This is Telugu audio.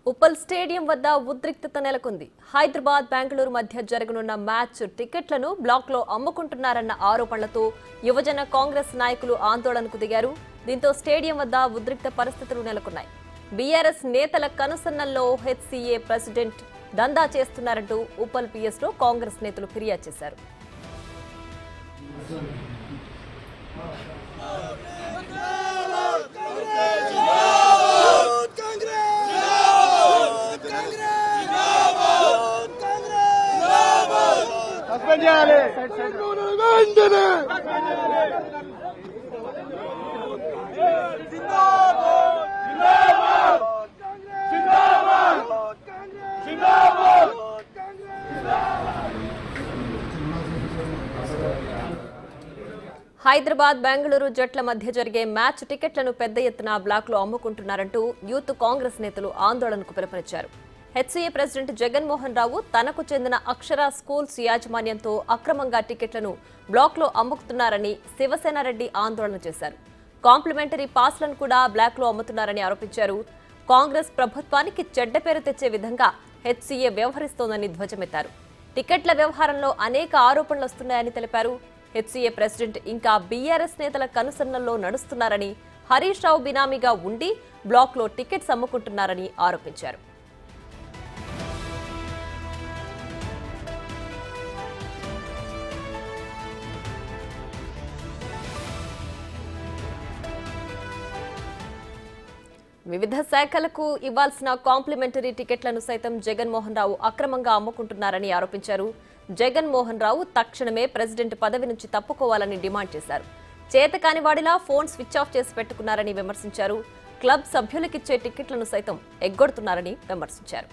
ఉప్పల్ స్టేడియం వద్ద ఉద్రిక్తత నెలకొంది. హైదరాబాద్ బెంగళూరు మధ్య జరగనున్న మ్యాచ్ టికెట్లను బ్లాక్ లో అమ్ముకుంటున్నారన్న ఆరోపణలతో యువజన కాంగ్రెస్ నాయకులు ఆందోళనకు దిగారు. దీంతో స్టేడియం వద్ద ఉద్రిక్త పరిస్థితులు నెలకొన్నాయి. బీఆర్ఎస్ నేతల కనుసన్నల్లో హెచ్సీఏ ప్రెసిడెంట్ దందా చేస్తున్నారంటూ ఉప్పల్ పిఎస్ లో కాంగ్రెస్ నేతలు ఫిర్యాదు చేశారు. హైదరాబాద్ బెంగళూరు జట్ల మధ్య జరిగే మ్యాచ్ టికెట్లను పెద్ద ఎత్తున బ్లాక్ లో అమ్ముకుంటున్నారంటూ యూత్ కాంగ్రెస్ నేతలు ఆందోళనకు పిలుపునిచ్చారు. హెచ్సీఏ ప్రెసిడెంట్ జగన్మోహన్ రావు తనకు చెందిన అక్షర స్కూల్స్ యాజమాన్యంతో అక్రమంగా టికెట్లను బ్లాక్ లో అమ్ముకుతున్నారని శివసేనారెడ్డి ఆందోళన చేశారు. కాంప్లిమెంటరీ పాస్లను కూడా బ్లాక్ లో అమ్ముతున్నారని ఆరోపించారు. కాంగ్రెస్ ప్రభుత్వానికి చెడ్డ పేరు తెచ్చే విధంగా హెచ్సీఏ వ్యవహరిస్తోందని ధ్వజమెత్తారు. టికెట్ల వ్యవహారంలో అనేక ఆరోపణలు వస్తున్నాయని తెలిపారు. హెచ్సీఏ ప్రెసిడెంట్ ఇంకా బీఆర్ఎస్ నేతల కనుసన్నల్లో నడుస్తున్నారని, హరీష్ రావు బినామీగా ఉండి బ్లాక్ లో టికెట్స్ అమ్ముకుంటున్నారని ఆరోపించారు. వివిధ శాఖలకు ఇవ్వాల్సిన కాంప్లిమెంటరీ టికెట్లను సైతం జగన్మోహన్ రావు అక్రమంగా అమ్ముకుంటున్నారని ఆరోపించారు. జగన్మోహన్ రావు తక్షణమే ప్రెసిడెంట్ పదవి నుంచి తప్పుకోవాలని డిమాండ్ చేశారు. చేతకాని వాడిలా ఫోన్ స్విచ్ ఆఫ్ చేసి పెట్టుకున్నారని విమర్శించారు. క్లబ్ సభ్యులకిచ్చే టికెట్లను సైతం ఎగ్గొడుతున్నారని విమర్శించారు.